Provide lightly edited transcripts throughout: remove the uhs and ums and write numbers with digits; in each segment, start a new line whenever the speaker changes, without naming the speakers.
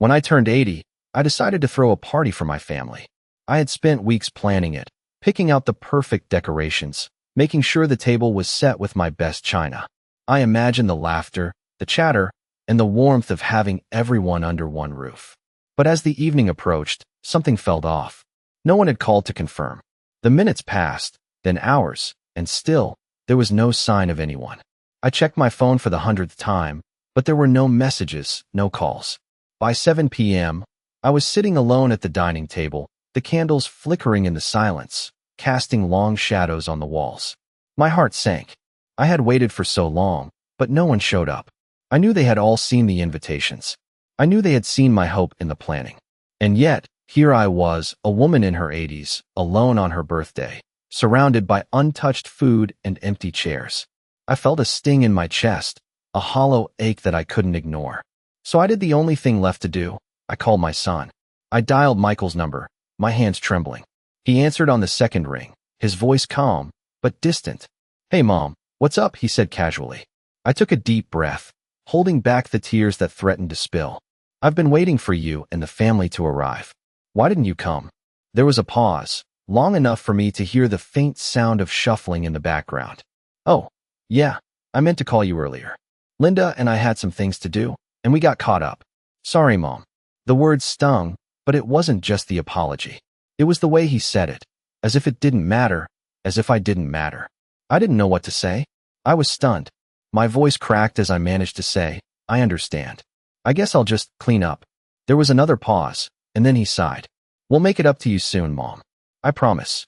When I turned 80, I decided to throw a party for my family. I had spent weeks planning it, picking out the perfect decorations, making sure the table was set with my best china. I imagined the laughter, the chatter, and the warmth of having everyone under one roof. But as the evening approached, something felt off. No one had called to confirm. The minutes passed, then hours, and still, there was no sign of anyone. I checked my phone for the 100th time, but there were no messages, no calls. By 7 p.m., I was sitting alone at the dining table, the candles flickering in the silence, casting long shadows on the walls. My heart sank. I had waited for so long, but no one showed up. I knew they had all seen the invitations. I knew they had seen my hope in the planning. And yet, here I was, a woman in her 80s, alone on her birthday, surrounded by untouched food and empty chairs. I felt a sting in my chest, a hollow ache that I couldn't ignore. So I did the only thing left to do. I called my son. I dialed Michael's number, my hands trembling. He answered on the second ring, his voice calm, but distant. "Hey, Mom, what's up?" he said casually. I took a deep breath, holding back the tears that threatened to spill. "I've been waiting for you and the family to arrive. Why didn't you come?" There was a pause, long enough for me to hear the faint sound of shuffling in the background. "Oh, yeah, I meant to call you earlier. Linda and I had some things to do, and we got caught up. Sorry, Mom." The words stung, but it wasn't just the apology. It was the way he said it, as if it didn't matter, as if I didn't matter. I didn't know what to say. I was stunned. My voice cracked as I managed to say, "I understand. I guess I'll just clean up." There was another pause, and then he sighed. "We'll make it up to you soon, Mom. I promise."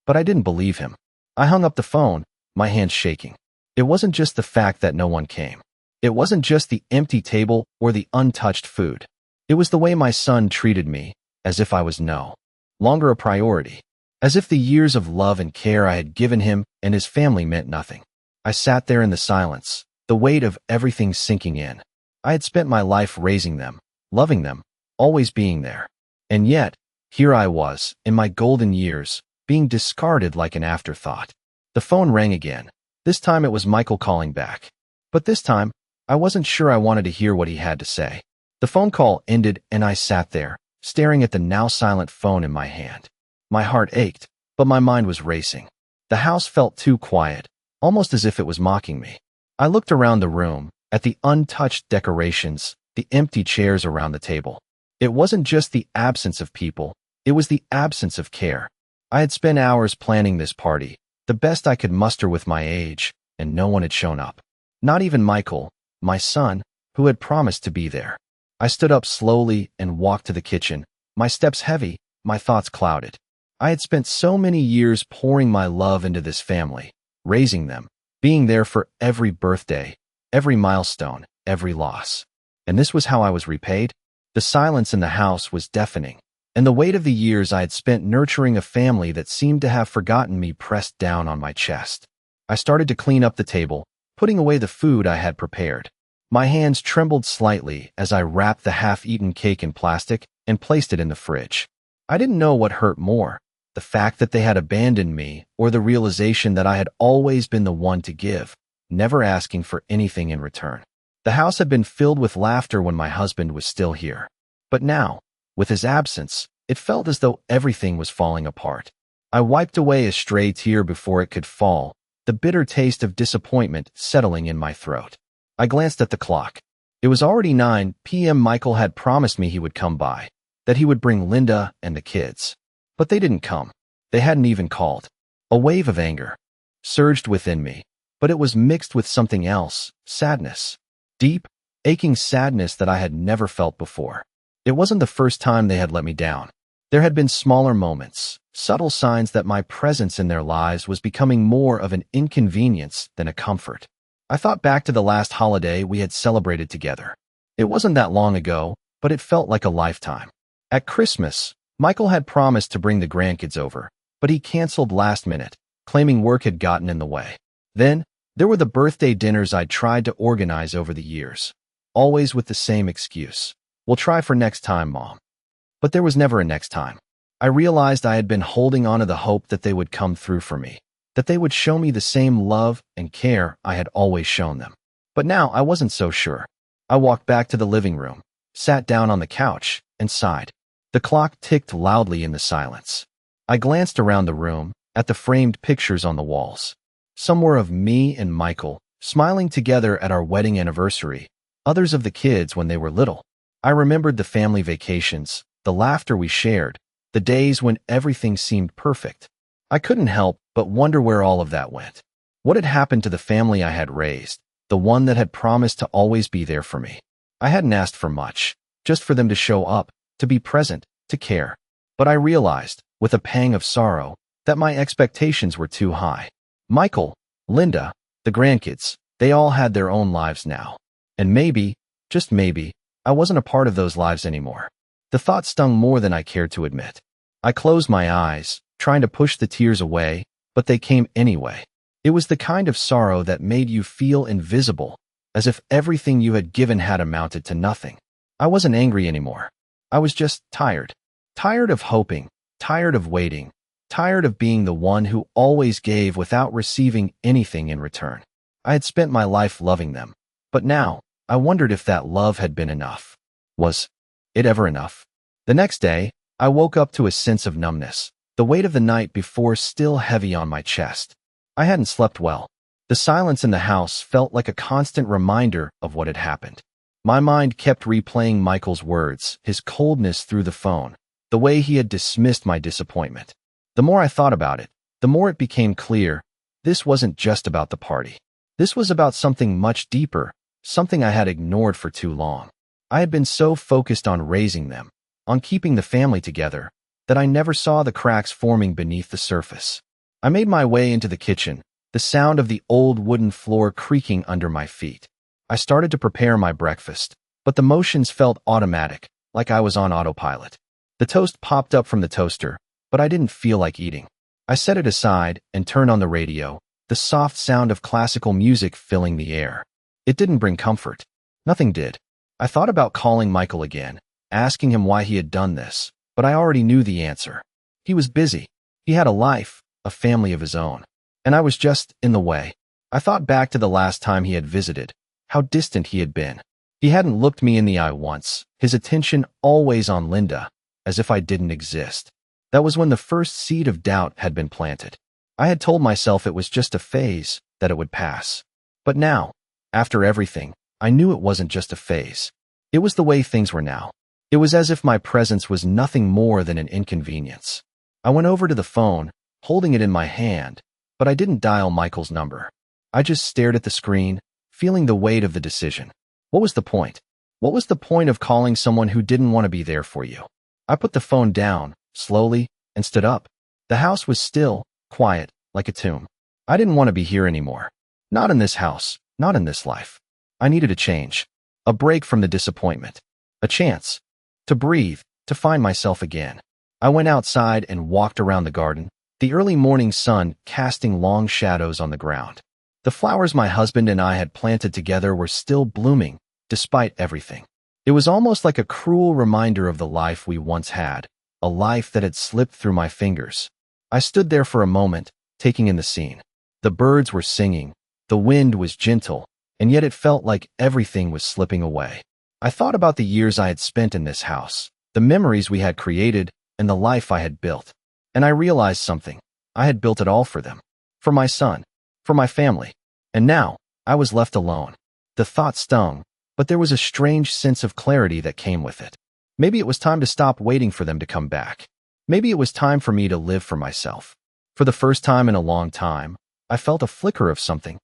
But I didn't believe him. I hung up the phone, my hands shaking. It wasn't just the fact that no one came. It wasn't just the empty table or the untouched food. It was the way my son treated me, as if I was no longer a priority, as if the years of love and care I had given him and his family meant nothing. I sat there in the silence, the weight of everything sinking in. I had spent my life raising them, loving them, always being there. And yet, here I was, in my golden years, being discarded like an afterthought. The phone rang again. This time it was Michael calling back. But this time, I wasn't sure I wanted to hear what he had to say. The phone call ended and I sat there, staring at the now silent phone in my hand. My heart ached, but my mind was racing. The house felt too quiet, almost as if it was mocking me. I looked around the room, at the untouched decorations, the empty chairs around the table. It wasn't just the absence of people, it was the absence of care. I had spent hours planning this party, the best I could muster with my age, and no one had shown up. Not even Michael, my son, who had promised to be there. I stood up slowly and walked to the kitchen, my steps heavy, my thoughts clouded. I had spent so many years pouring my love into this family, raising them, being there for every birthday, every milestone, every loss. And this was how I was repaid? The silence in the house was deafening, and the weight of the years I had spent nurturing a family that seemed to have forgotten me pressed down on my chest. I started to clean up the table, putting away the food I had prepared. My hands trembled slightly as I wrapped the half-eaten cake in plastic and placed it in the fridge. I didn't know what hurt more, the fact that they had abandoned me or the realization that I had always been the one to give, never asking for anything in return. The house had been filled with laughter when my husband was still here. But now, with his absence, it felt as though everything was falling apart. I wiped away a stray tear before it could fall, the bitter taste of disappointment settling in my throat. I glanced at the clock. It was already 9 p.m. Michael had promised me he would come by, that he would bring Linda and the kids. But they didn't come. They hadn't even called. A wave of anger surged within me, but it was mixed with something else, sadness. Deep, aching sadness that I had never felt before. It wasn't the first time they had let me down. There had been smaller moments, subtle signs that my presence in their lives was becoming more of an inconvenience than a comfort. I thought back to the last holiday we had celebrated together. It wasn't that long ago, but it felt like a lifetime. At Christmas, Michael had promised to bring the grandkids over, but he canceled last minute, claiming work had gotten in the way. Then, there were the birthday dinners I'd tried to organize over the years, always with the same excuse. "We'll try for next time, Mom." But there was never a next time. I realized I had been holding on to the hope that they would come through for me, that they would show me the same love and care I had always shown them. But now I wasn't so sure. I walked back to the living room, sat down on the couch, and sighed. The clock ticked loudly in the silence. I glanced around the room, at the framed pictures on the walls. Some were of me and Michael, smiling together at our wedding anniversary, others of the kids when they were little. I remembered the family vacations, the laughter we shared, the days when everything seemed perfect. I couldn't help but wonder where all of that went. What had happened to the family I had raised, the one that had promised to always be there for me? I hadn't asked for much, just for them to show up, to be present, to care. But I realized, with a pang of sorrow, that my expectations were too high. Michael, Linda, the grandkids, they all had their own lives now. And maybe, just maybe, I wasn't a part of those lives anymore. The thought stung more than I cared to admit. I closed my eyes, trying to push the tears away, but they came anyway. It was the kind of sorrow that made you feel invisible, as if everything you had given had amounted to nothing. I wasn't angry anymore. I was just tired. Tired of hoping, tired of waiting, tired of being the one who always gave without receiving anything in return. I had spent my life loving them, but now, I wondered if that love had been enough. Was it ever enough? The next day, I woke up to a sense of numbness, the weight of the night before still heavy on my chest. I hadn't slept well. The silence in the house felt like a constant reminder of what had happened. My mind kept replaying Michael's words, his coldness through the phone, the way he had dismissed my disappointment. The more I thought about it, the more it became clear, this wasn't just about the party. This was about something much deeper, something I had ignored for too long. I had been so focused on raising them, on keeping the family together, that I never saw the cracks forming beneath the surface. I made my way into the kitchen, the sound of the old wooden floor creaking under my feet. I started to prepare my breakfast, but the motions felt automatic, like I was on autopilot. The toast popped up from the toaster, but I didn't feel like eating. I set it aside and turned on the radio, the soft sound of classical music filling the air. It didn't bring comfort. Nothing did. I thought about calling Michael again, asking him why he had done this, but I already knew the answer. He was busy. He had a life, a family of his own. And I was just in the way. I thought back to the last time he had visited, how distant he had been. He hadn't looked me in the eye once, his attention always on Linda, as if I didn't exist. That was when the first seed of doubt had been planted. I had told myself it was just a phase, that it would pass. But now, after everything, I knew it wasn't just a phase. It was the way things were now. It was as if my presence was nothing more than an inconvenience. I went over to the phone, holding it in my hand, but I didn't dial Michael's number. I just stared at the screen, feeling the weight of the decision. What was the point? What was the point of calling someone who didn't want to be there for you? I put the phone down, slowly, and stood up. The house was still, quiet, like a tomb. I didn't want to be here anymore. Not in this house, not in this life. I needed a change. A break from the disappointment. A chance. To breathe, to find myself again. I went outside and walked around the garden, the early morning sun casting long shadows on the ground. The flowers my husband and I had planted together were still blooming, despite everything. It was almost like a cruel reminder of the life we once had, a life that had slipped through my fingers. I stood there for a moment, taking in the scene. The birds were singing, the wind was gentle, and yet it felt like everything was slipping away. I thought about the years I had spent in this house, the memories we had created, and the life I had built. And I realized something. I had built it all for them. For my son. For my family. And now, I was left alone. The thought stung, but there was a strange sense of clarity that came with it. Maybe it was time to stop waiting for them to come back. Maybe it was time for me to live for myself. For the first time in a long time, I felt a flicker of something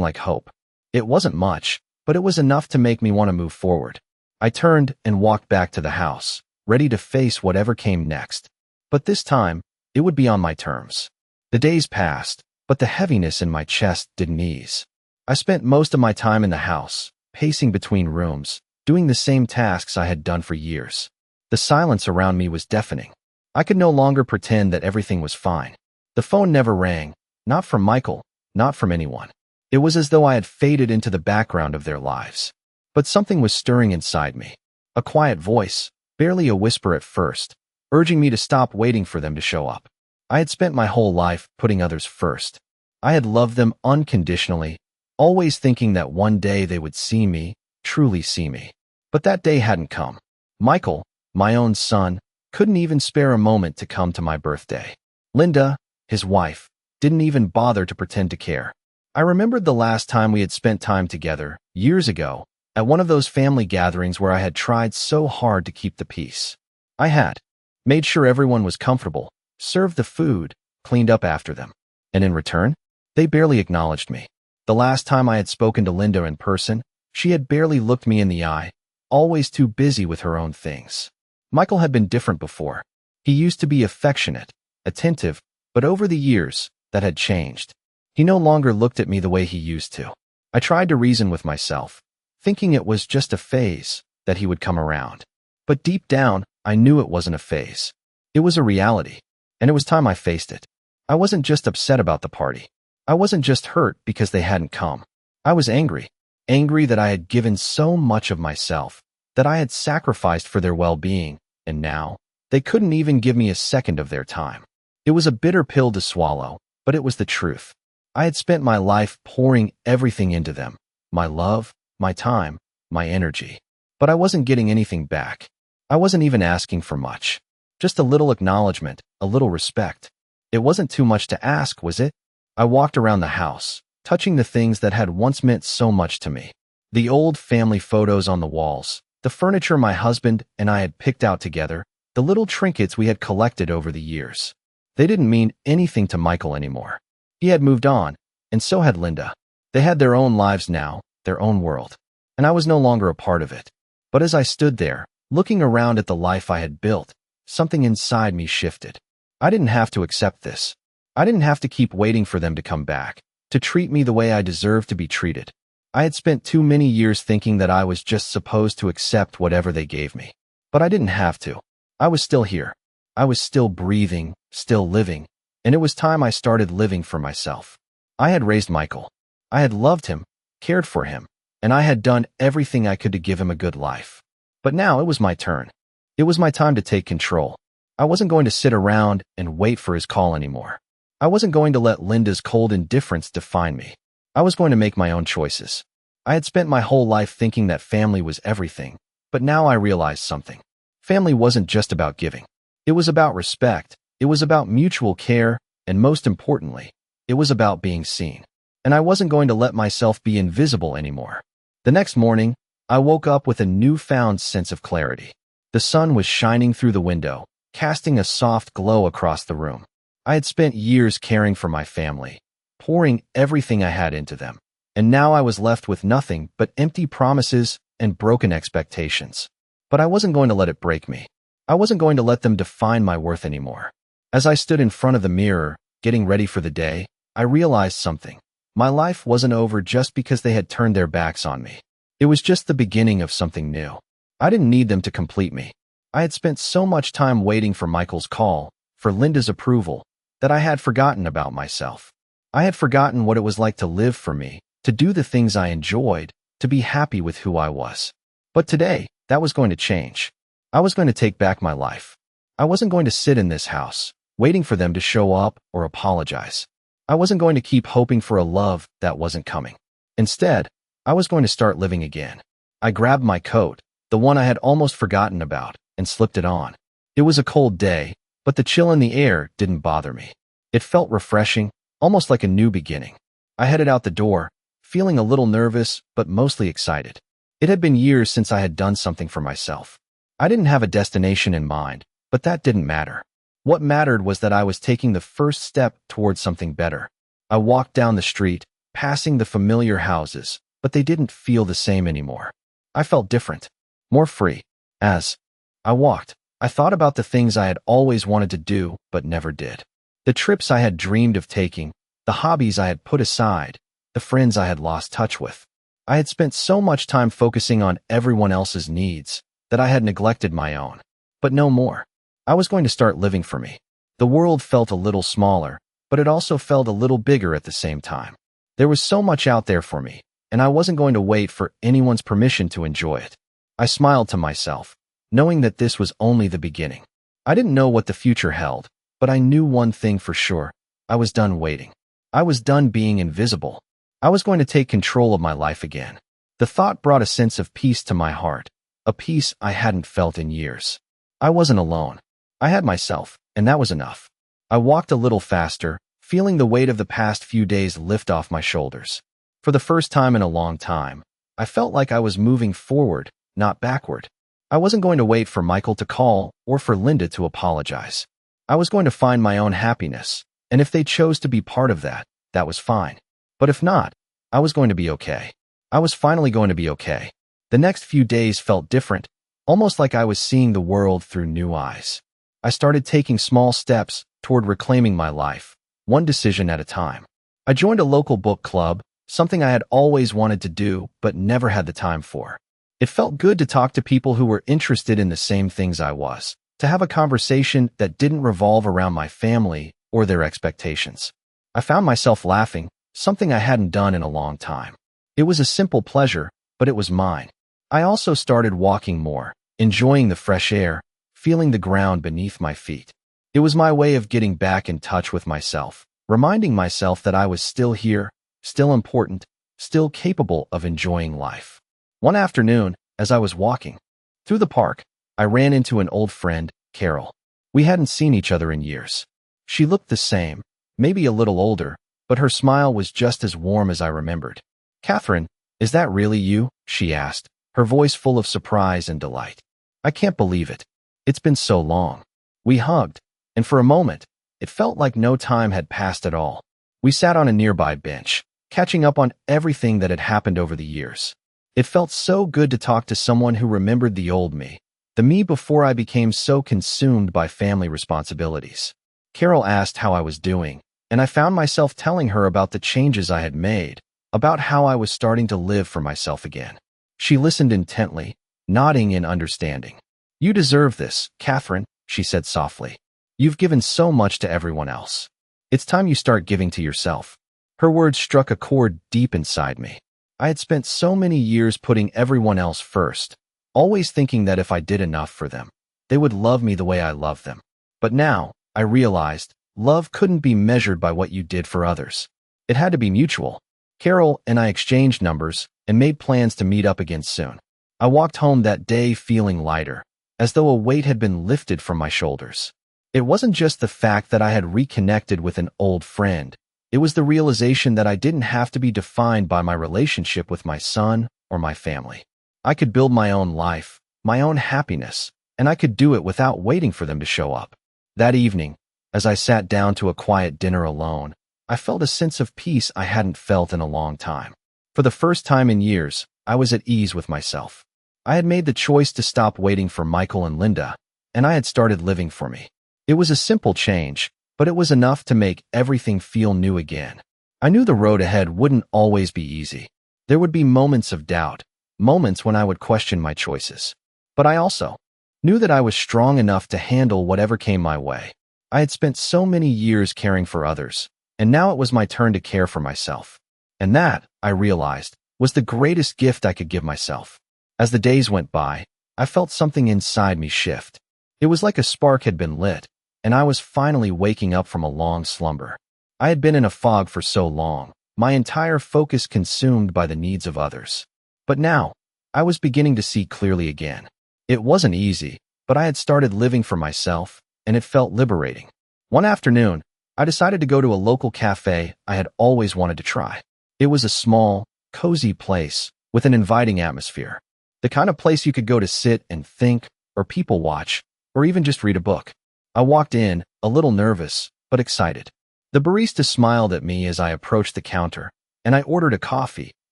like hope. It wasn't much, but it was enough to make me want to move forward. I turned and walked back to the house, ready to face whatever came next. But this time, it would be on my terms. The days passed, but the heaviness in my chest didn't ease. I spent most of my time in the house, pacing between rooms, doing the same tasks I had done for years. The silence around me was deafening. I could no longer pretend that everything was fine. The phone never rang, not from Michael, not from anyone. It was as though I had faded into the background of their lives. But something was stirring inside me. A quiet voice, barely a whisper at first, urging me to stop waiting for them to show up. I had spent my whole life putting others first. I had loved them unconditionally, always thinking that one day they would see me, truly see me. But that day hadn't come. Michael, my own son, couldn't even spare a moment to come to my birthday. Linda, his wife, didn't even bother to pretend to care. I remembered the last time we had spent time together, years ago, at one of those family gatherings where I had tried so hard to keep the peace. I had made sure everyone was comfortable, served the food, cleaned up after them. And in return, they barely acknowledged me. The last time I had spoken to Linda in person, she had barely looked me in the eye, always too busy with her own things. Michael had been different before. He used to be affectionate, attentive, but over the years, that had changed. He no longer looked at me the way he used to. I tried to reason with myself, thinking it was just a phase, that he would come around. But deep down, I knew it wasn't a phase. It was a reality, and it was time I faced it. I wasn't just upset about the party. I wasn't just hurt because they hadn't come. I was angry. Angry that I had given so much of myself, that I had sacrificed for their well-being, and now, they couldn't even give me a second of their time. It was a bitter pill to swallow, but it was the truth. I had spent my life pouring everything into them, my love, my time, my energy. But I wasn't getting anything back. I wasn't even asking for much. Just a little acknowledgement, a little respect. It wasn't too much to ask, was it? I walked around the house, touching the things that had once meant so much to me. The old family photos on the walls, the furniture my husband and I had picked out together, the little trinkets we had collected over the years. They didn't mean anything to Michael anymore. He had moved on, and so had Linda. They had their own lives now, their own world, and I was no longer a part of it. But as I stood there, looking around at the life I had built, something inside me shifted. I didn't have to accept this. I didn't have to keep waiting for them to come back, to treat me the way I deserved to be treated. I had spent too many years thinking that I was just supposed to accept whatever they gave me. But I didn't have to. I was still here. I was still breathing, still living, and it was time I started living for myself. I had raised Michael. I had loved him, cared for him, and I had done everything I could to give him a good life. But now it was my turn. It was my time to take control. I wasn't going to sit around and wait for his call anymore. I wasn't going to let Linda's cold indifference define me. I was going to make my own choices. I had spent my whole life thinking that family was everything, but now I realized something. Family wasn't just about giving. It was about respect. It was about mutual care, and most importantly, it was about being seen. And I wasn't going to let myself be invisible anymore. The next morning, I woke up with a newfound sense of clarity. The sun was shining through the window, casting a soft glow across the room. I had spent years caring for my family, pouring everything I had into them, and now I was left with nothing but empty promises and broken expectations. But I wasn't going to let it break me. I wasn't going to let them define my worth anymore. As I stood in front of the mirror, getting ready for the day, I realized something. My life wasn't over just because they had turned their backs on me. It was just the beginning of something new. I didn't need them to complete me. I had spent so much time waiting for Michael's call, for Linda's approval, that I had forgotten about myself. I had forgotten what it was like to live for me, to do the things I enjoyed, to be happy with who I was. But today, that was going to change. I was going to take back my life. I wasn't going to sit in this house, waiting for them to show up or apologize. I wasn't going to keep hoping for a love that wasn't coming. Instead, I was going to start living again. I grabbed my coat, the one I had almost forgotten about, and slipped it on. It was a cold day, but the chill in the air didn't bother me. It felt refreshing, almost like a new beginning. I headed out the door, feeling a little nervous, but mostly excited. It had been years since I had done something for myself. I didn't have a destination in mind, but that didn't matter. What mattered was that I was taking the first step towards something better. I walked down the street, passing the familiar houses, but they didn't feel the same anymore. I felt different, more free. As I walked, I thought about the things I had always wanted to do but never did. The trips I had dreamed of taking, the hobbies I had put aside, the friends I had lost touch with. I had spent so much time focusing on everyone else's needs that I had neglected my own. But no more. I was going to start living for me. The world felt a little smaller, but it also felt a little bigger at the same time. There was so much out there for me, and I wasn't going to wait for anyone's permission to enjoy it. I smiled to myself, knowing that this was only the beginning. I didn't know what the future held, but I knew one thing for sure. I was done waiting. I was done being invisible. I was going to take control of my life again. The thought brought a sense of peace to my heart, a peace I hadn't felt in years. I wasn't alone. I had myself, and that was enough. I walked a little faster, feeling the weight of the past few days lift off my shoulders. For the first time in a long time, I felt like I was moving forward, not backward. I wasn't going to wait for Michael to call or for Linda to apologize. I was going to find my own happiness, and if they chose to be part of that, that was fine. But if not, I was going to be okay. I was finally going to be okay. The next few days felt different, almost like I was seeing the world through new eyes. I started taking small steps toward reclaiming my life, one decision at a time. I joined a local book club, something I had always wanted to do but never had the time for. It felt good to talk to people who were interested in the same things I was, to have a conversation that didn't revolve around my family or their expectations. I found myself laughing, something I hadn't done in a long time. It was a simple pleasure, but it was mine. I also started walking more, enjoying the fresh air, feeling the ground beneath my feet. It was my way of getting back in touch with myself, reminding myself that I was still here, still important, still capable of enjoying life. One afternoon, as I was walking through the park, I ran into an old friend, Carol. We hadn't seen each other in years. She looked the same, maybe a little older, but her smile was just as warm as I remembered. "Catherine, is that really you?" she asked, her voice full of surprise and delight. "I can't believe it. It's been so long." We hugged, and for a moment, it felt like no time had passed at all. We sat on a nearby bench, catching up on everything that had happened over the years. It felt so good to talk to someone who remembered the old me, the me before I became so consumed by family responsibilities. Carol asked how I was doing, and I found myself telling her about the changes I had made, about how I was starting to live for myself again. She listened intently, nodding in understanding. "You deserve this, Catherine," she said softly. "You've given so much to everyone else. It's time you start giving to yourself." Her words struck a chord deep inside me. I had spent so many years putting everyone else first, always thinking that if I did enough for them, they would love me the way I loved them. But now, I realized, love couldn't be measured by what you did for others. It had to be mutual. Carol and I exchanged numbers and made plans to meet up again soon. I walked home that day feeling lighter, as though a weight had been lifted from my shoulders. It wasn't just the fact that I had reconnected with an old friend. It was the realization that I didn't have to be defined by my relationship with my son or my family. I could build my own life, my own happiness, and I could do it without waiting for them to show up. That evening, as I sat down to a quiet dinner alone, I felt a sense of peace I hadn't felt in a long time. For the first time in years, I was at ease with myself. I had made the choice to stop waiting for Michael and Linda, and I had started living for me. It was a simple change, but it was enough to make everything feel new again. I knew the road ahead wouldn't always be easy. There would be moments of doubt, moments when I would question my choices. But I also knew that I was strong enough to handle whatever came my way. I had spent so many years caring for others, and now it was my turn to care for myself. And that, I realized, was the greatest gift I could give myself. As the days went by, I felt something inside me shift. It was like a spark had been lit, and I was finally waking up from a long slumber. I had been in a fog for so long, my entire focus consumed by the needs of others. But now, I was beginning to see clearly again. It wasn't easy, but I had started living for myself, and it felt liberating. One afternoon, I decided to go to a local cafe I had always wanted to try. It was a small, cozy place with an inviting atmosphere. The kind of place you could go to sit and think, or people watch, or even just read a book. I walked in, a little nervous, but excited. The barista smiled at me as I approached the counter, and I ordered a coffee,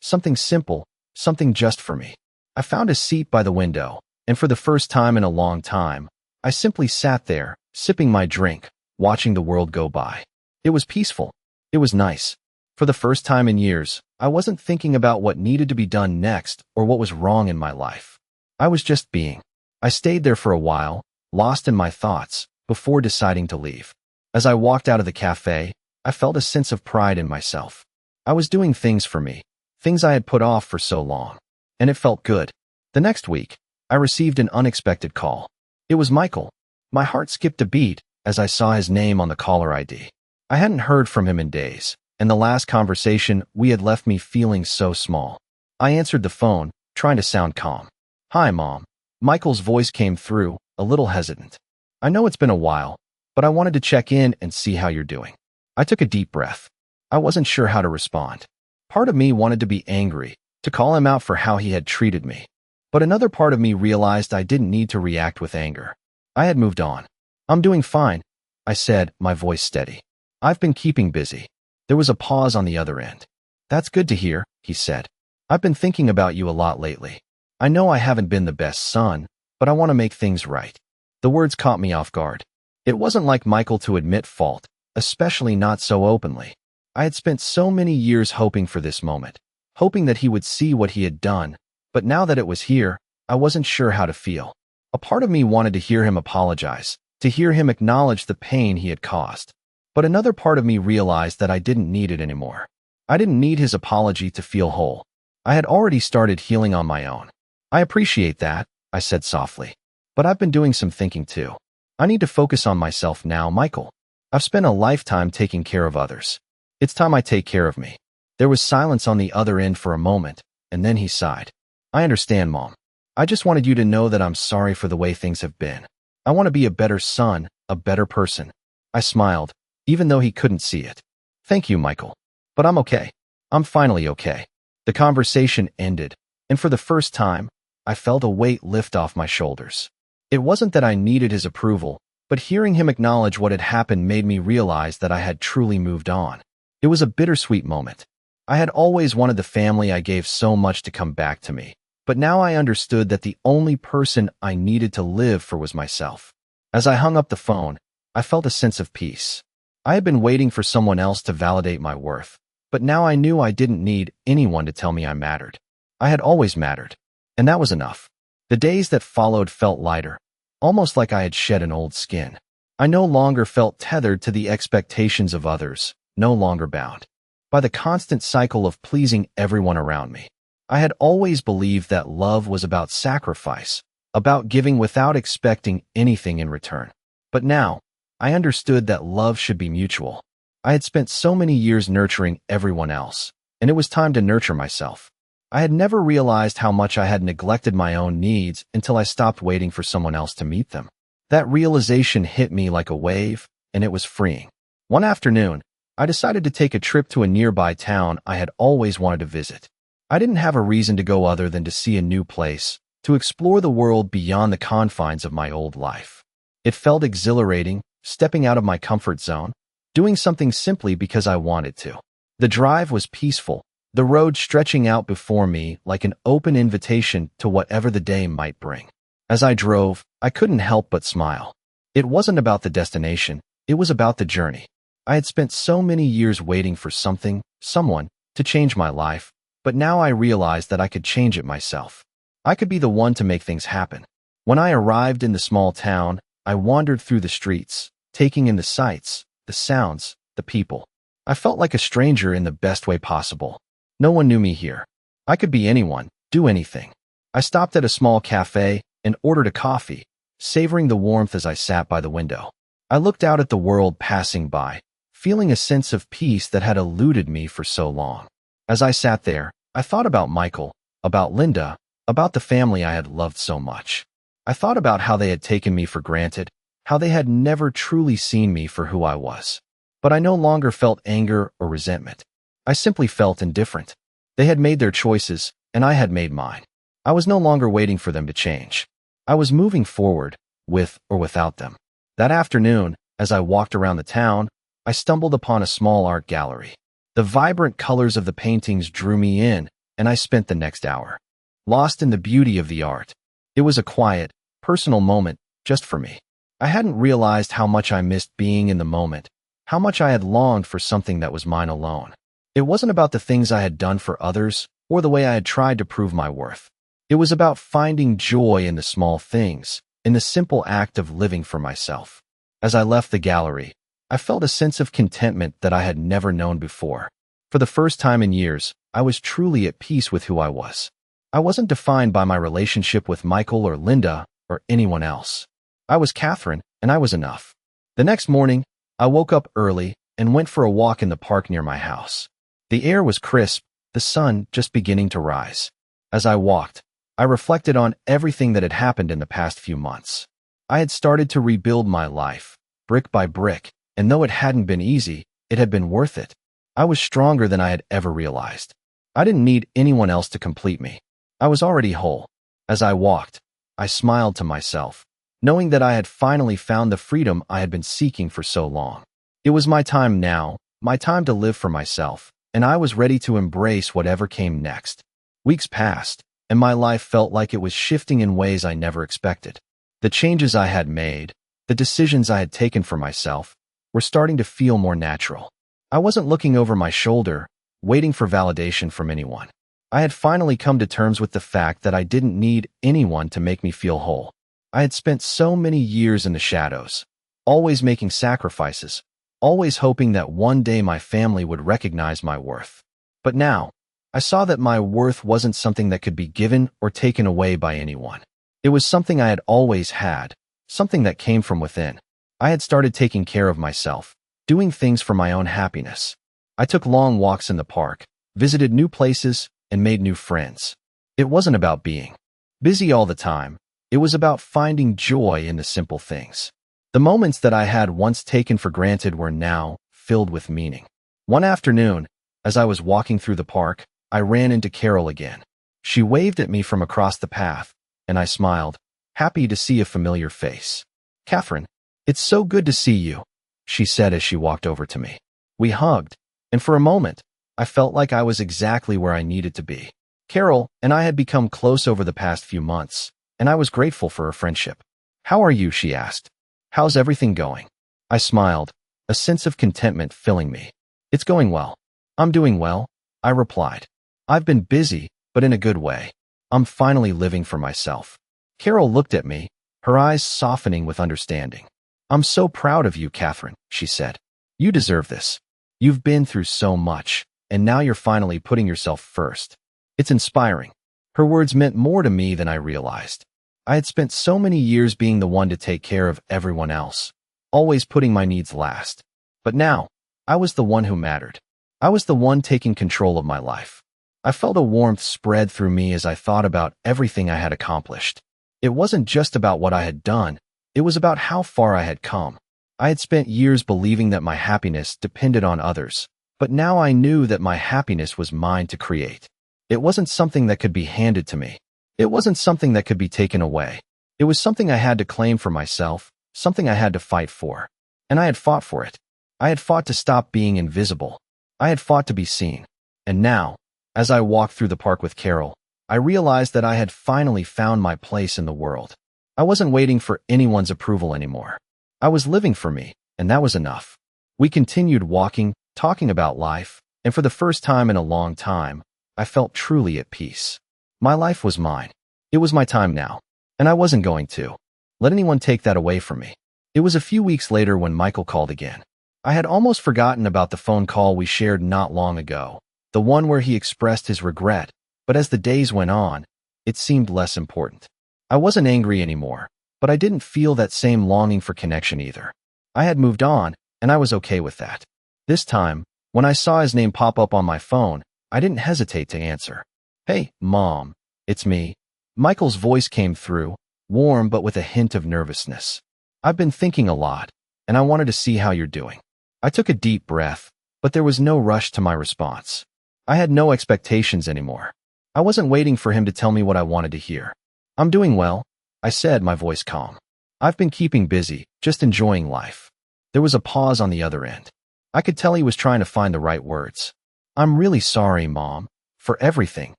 something simple, something just for me. I found a seat by the window, and for the first time in a long time, I simply sat there, sipping my drink, watching the world go by. It was peaceful. It was nice. For the first time in years, I wasn't thinking about what needed to be done next or what was wrong in my life. I was just being. I stayed there for a while, lost in my thoughts, before deciding to leave. As I walked out of the cafe, I felt a sense of pride in myself. I was doing things for me, things I had put off for so long, and it felt good. The next week, I received an unexpected call. It was Michael. My heart skipped a beat as I saw his name on the caller ID. I hadn't heard from him in days, and the last conversation we had left me feeling so small. I answered the phone, trying to sound calm. "Hi, Mom," Michael's voice came through, a little hesitant. I know it's been a while, but I wanted to check in and see how you're doing. I took a deep breath. I wasn't sure how to respond. Part of me wanted to be angry, to call him out for how he had treated me. But another part of me realized I didn't need to react with anger. I had moved on. I'm doing fine, I said, my voice steady. I've been keeping busy. There was a pause on the other end. That's good to hear, he said. I've been thinking about you a lot lately. I know I haven't been the best son, but I want to make things right. The words caught me off guard. It wasn't like Michael to admit fault, especially not so openly. I had spent so many years hoping for this moment, hoping that he would see what he had done, but now that it was here, I wasn't sure how to feel. A part of me wanted to hear him apologize, to hear him acknowledge the pain he had caused. But another part of me realized that I didn't need it anymore. I didn't need his apology to feel whole. I had already started healing on my own. I appreciate that, I said softly. But I've been doing some thinking too. I need to focus on myself now, Michael. I've spent a lifetime taking care of others. It's time I take care of me. There was silence on the other end for a moment, and then he sighed. I understand, Mom. I just wanted you to know that I'm sorry for the way things have been. I want to be a better son, a better person. I smiled, even though he couldn't see it. Thank you, Michael. But I'm okay. I'm finally okay. The conversation ended, and for the first time, I felt a weight lift off my shoulders. It wasn't that I needed his approval, but hearing him acknowledge what had happened made me realize that I had truly moved on. It was a bittersweet moment. I had always wanted the family I gave so much to come back to me, but now I understood that the only person I needed to live for was myself. As I hung up the phone, I felt a sense of peace. I had been waiting for someone else to validate my worth, but now I knew I didn't need anyone to tell me I mattered. I had always mattered, and that was enough. The days that followed felt lighter, almost like I had shed an old skin. I no longer felt tethered to the expectations of others, no longer bound by the constant cycle of pleasing everyone around me. I had always believed that love was about sacrifice, about giving without expecting anything in return. But now, I understood that love should be mutual. I had spent so many years nurturing everyone else, and it was time to nurture myself. I had never realized how much I had neglected my own needs until I stopped waiting for someone else to meet them. That realization hit me like a wave, and it was freeing. One afternoon, I decided to take a trip to a nearby town I had always wanted to visit. I didn't have a reason to go other than to see a new place, to explore the world beyond the confines of my old life. It felt exhilarating, stepping out of my comfort zone, doing something simply because I wanted to. The drive was peaceful, the road stretching out before me like an open invitation to whatever the day might bring. As I drove, I couldn't help but smile. It wasn't about the destination, it was about the journey. I had spent so many years waiting for something, someone, to change my life, but now I realized that I could change it myself. I could be the one to make things happen. When I arrived in the small town, I wandered through the streets, taking in the sights, the sounds, the people. I felt like a stranger in the best way possible. No one knew me here. I could be anyone, do anything. I stopped at a small cafe and ordered a coffee, savoring the warmth as I sat by the window. I looked out at the world passing by, feeling a sense of peace that had eluded me for so long. As I sat there, I thought about Michael, about Linda, about the family I had loved so much. I thought about how they had taken me for granted, how they had never truly seen me for who I was. But I no longer felt anger or resentment. I simply felt indifferent. They had made their choices, and I had made mine. I was no longer waiting for them to change. I was moving forward, with or without them. That afternoon, as I walked around the town, I stumbled upon a small art gallery. The vibrant colors of the paintings drew me in, and I spent the next hour lost in the beauty of the art. It was a quiet, personal moment just for me. I hadn't realized how much I missed being in the moment, how much I had longed for something that was mine alone. It wasn't about the things I had done for others or the way I had tried to prove my worth. It was about finding joy in the small things, in the simple act of living for myself. As I left the gallery, I felt a sense of contentment that I had never known before. For the first time in years, I was truly at peace with who I was. I wasn't defined by my relationship with Michael or Linda or anyone else. I was Catherine, and I was enough. The next morning, I woke up early and went for a walk in the park near my house. The air was crisp, the sun just beginning to rise. As I walked, I reflected on everything that had happened in the past few months. I had started to rebuild my life, brick by brick, and though it hadn't been easy, it had been worth it. I was stronger than I had ever realized. I didn't need anyone else to complete me. I was already whole. As I walked, I smiled to myself, knowing that I had finally found the freedom I had been seeking for so long. It was my time now, my time to live for myself, and I was ready to embrace whatever came next. Weeks passed, and my life felt like it was shifting in ways I never expected. The changes I had made, the decisions I had taken for myself, were starting to feel more natural. I wasn't looking over my shoulder, waiting for validation from anyone. I had finally come to terms with the fact that I didn't need anyone to make me feel whole. I had spent so many years in the shadows, always making sacrifices, always hoping that one day my family would recognize my worth. But now, I saw that my worth wasn't something that could be given or taken away by anyone. It was something I had always had, something that came from within. I had started taking care of myself, doing things for my own happiness. I took long walks in the park, visited new places, and made new friends. It wasn't about being busy all the time. It was about finding joy in the simple things. The moments that I had once taken for granted were now filled with meaning. One afternoon, as I was walking through the park, I ran into Carol again. She waved at me from across the path, and I smiled, happy to see a familiar face. "Catherine, it's so good to see you," she said as she walked over to me. We hugged, and for a moment, I felt like I was exactly where I needed to be. Carol and I had become close over the past few months, and I was grateful for her friendship. "How are you?" she asked. "How's everything going?" I smiled, a sense of contentment filling me. "It's going well. I'm doing well," I replied. "I've been busy, but in a good way. I'm finally living for myself." Carol looked at me, her eyes softening with understanding. "I'm so proud of you, Catherine," she said. "You deserve this. You've been through so much, and now you're finally putting yourself first. It's inspiring." Her words meant more to me than I realized. I had spent so many years being the one to take care of everyone else, always putting my needs last. But now, I was the one who mattered. I was the one taking control of my life. I felt a warmth spread through me as I thought about everything I had accomplished. It wasn't just about what I had done, it was about how far I had come. I had spent years believing that my happiness depended on others, but now I knew that my happiness was mine to create. It wasn't something that could be handed to me. It wasn't something that could be taken away. It was something I had to claim for myself, something I had to fight for. And I had fought for it. I had fought to stop being invisible. I had fought to be seen. And now, as I walked through the park with Carol, I realized that I had finally found my place in the world. I wasn't waiting for anyone's approval anymore. I was living for me, and that was enough. We continued walking, talking about life, and for the first time in a long time, I felt truly at peace. My life was mine. It was my time now, and I wasn't going to let anyone take that away from me. It was a few weeks later when Michael called again. I had almost forgotten about the phone call we shared not long ago, the one where he expressed his regret, but as the days went on, it seemed less important. I wasn't angry anymore, but I didn't feel that same longing for connection either. I had moved on, and I was okay with that. This time, when I saw his name pop up on my phone, I didn't hesitate to answer. "Hey, Mom, it's me." Michael's voice came through, warm but with a hint of nervousness. "I've been thinking a lot, and I wanted to see how you're doing." I took a deep breath, but there was no rush to my response. I had no expectations anymore. I wasn't waiting for him to tell me what I wanted to hear. "I'm doing well," I said, my voice calm. "I've been keeping busy, just enjoying life." There was a pause on the other end. I could tell he was trying to find the right words. "I'm really sorry, Mom, for everything,"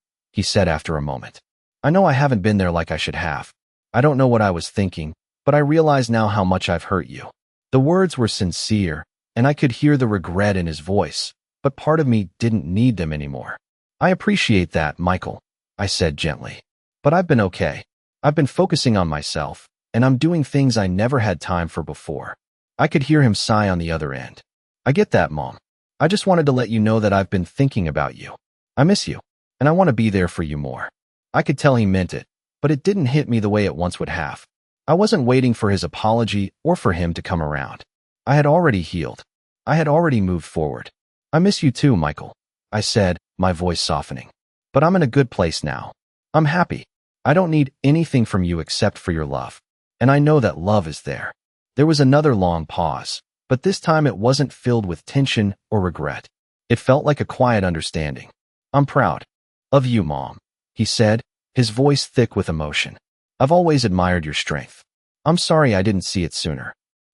he said after a moment. "I know I haven't been there like I should have. I don't know what I was thinking, but I realize now how much I've hurt you." The words were sincere, and I could hear the regret in his voice, but part of me didn't need them anymore. "I appreciate that, Michael," I said gently. "But I've been okay. I've been focusing on myself, and I'm doing things I never had time for before." I could hear him sigh on the other end. "I get that, Mom. I just wanted to let you know that I've been thinking about you. I miss you, and I want to be there for you more." I could tell he meant it, but it didn't hit me the way it once would have. I wasn't waiting for his apology or for him to come around. I had already healed. I had already moved forward. "I miss you too, Michael," I said, my voice softening. "But I'm in a good place now. I'm happy." I don't need anything from you except for your love. And I know that love is there. There was another long pause, but this time it wasn't filled with tension or regret. It felt like a quiet understanding. I'm proud of you, Mom, he said, his voice thick with emotion. I've always admired your strength. I'm sorry I didn't see it sooner.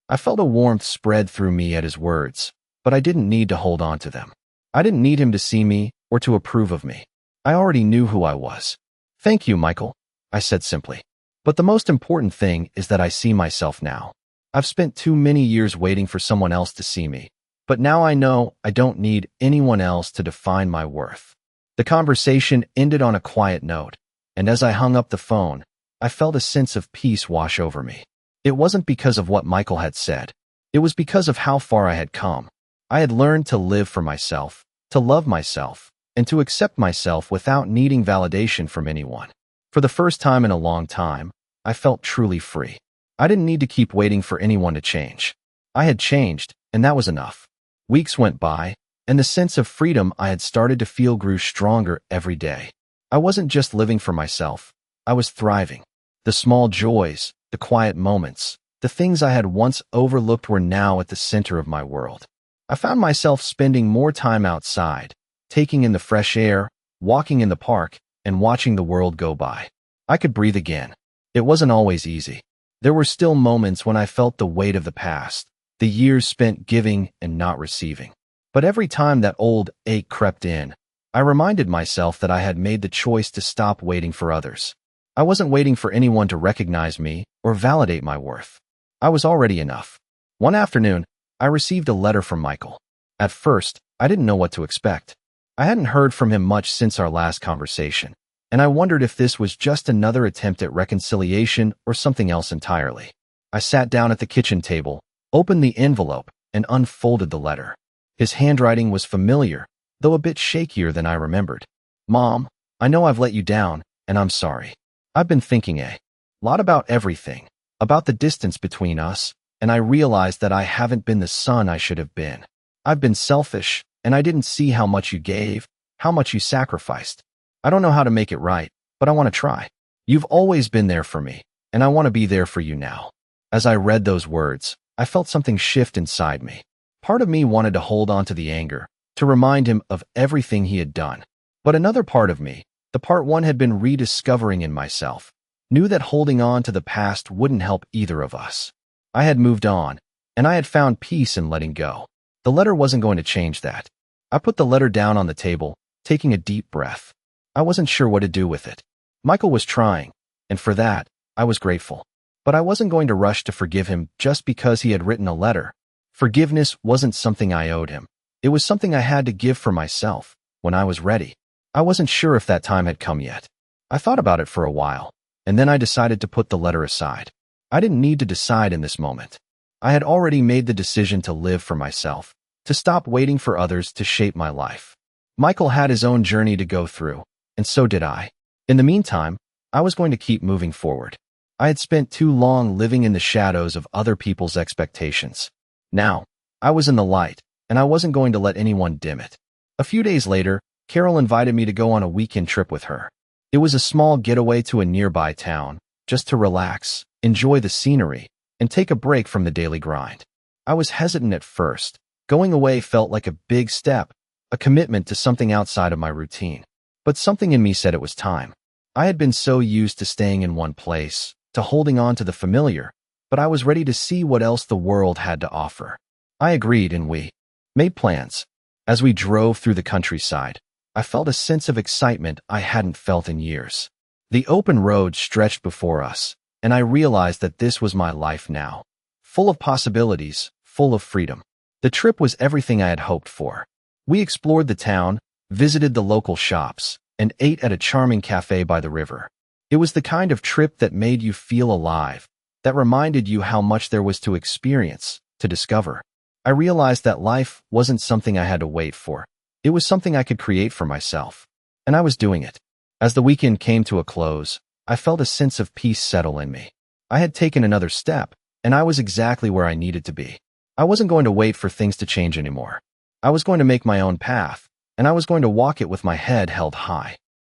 I felt a warmth spread through me at his words, but I didn't need to hold on to them. I didn't need him to see me or to approve of me. I already knew who I was. Thank you, Michael, I said simply. But the most important thing is that I see myself now. I've spent too many years waiting for someone else to see me, but now I know I don't need anyone else to define my worth. The conversation ended on a quiet note, and as I hung up the phone, I felt a sense of peace wash over me. It wasn't because of what Michael had said. It was because of how far I had come. I had learned to live for myself, to love myself, and to accept myself without needing validation from anyone. For the first time in a long time, I felt truly free. I didn't need to keep waiting for anyone to change. I had changed, and that was enough. Weeks went by, and the sense of freedom I had started to feel grew stronger every day. I wasn't just living for myself. I was thriving. The small joys, the quiet moments, the things I had once overlooked were now at the center of my world. I found myself spending more time outside, taking in the fresh air, walking in the park, and watching the world go by. I could breathe again. It wasn't always easy. There were still moments when I felt the weight of the past, the years spent giving and not receiving. But every time that old ache crept in, I reminded myself that I had made the choice to stop waiting for others. I wasn't waiting for anyone to recognize me or validate my worth. I was already enough. One afternoon, I received a letter from Michael. At first, I didn't know what to expect. I hadn't heard from him much since our last conversation, and I wondered if this was just another attempt at reconciliation or something else entirely. I sat down at the kitchen table, opened the envelope, and unfolded the letter. His handwriting was familiar, though a bit shakier than I remembered. Mom, I know I've let you down, and I'm sorry. I've been thinking a lot about everything, about the distance between us, and I realized that I haven't been the son I should have been. I've been selfish, and I didn't see how much you gave, how much you sacrificed. I don't know how to make it right, but I want to try. You've always been there for me, and I want to be there for you now. As I read those words, I felt something shift inside me. Part of me wanted to hold on to the anger, to remind him of everything he had done. But another part of me, the part one had been rediscovering in myself, knew that holding on to the past wouldn't help either of us. I had moved on, and I had found peace in letting go. The letter wasn't going to change that. I put the letter down on the table, taking a deep breath. I wasn't sure what to do with it. Michael was trying, and for that, I was grateful. But I wasn't going to rush to forgive him just because he had written a letter. Forgiveness wasn't something I owed him. It was something I had to give for myself, when I was ready. I wasn't sure if that time had come yet. I thought about it for a while, and then I decided to put the letter aside. I didn't need to decide in this moment. I had already made the decision to live for myself, to stop waiting for others to shape my life. Michael had his own journey to go through, and so did I. In the meantime, I was going to keep moving forward. I had spent too long living in the shadows of other people's expectations. Now, I was in the light, and I wasn't going to let anyone dim it. A few days later, Carol invited me to go on a weekend trip with her. It was a small getaway to a nearby town, just to relax, enjoy the scenery, and take a break from the daily grind. I was hesitant at first. Going away felt like a big step, a commitment to something outside of my routine. But something in me said it was time. I had been so used to staying in one place, to holding on to the familiar, but I was ready to see what else the world had to offer. I agreed, and we made plans. As we drove through the countryside, I felt a sense of excitement I hadn't felt in years. The open road stretched before us, and I realized that this was my life now. Full of possibilities, full of freedom. The trip was everything I had hoped for. We explored the town, visited the local shops, and ate at a charming cafe by the river. It was the kind of trip that made you feel alive, that reminded you how much there was to experience, to discover. I realized that life wasn't something I had to wait for. It was something I could create for myself. And I was doing it. As the weekend came to a close, I felt a sense of peace settle in me. I had taken another step, and I was exactly where I needed to be. I wasn't going to wait for things to change anymore. I was going to make my own path, and I was going to walk it with my head held high.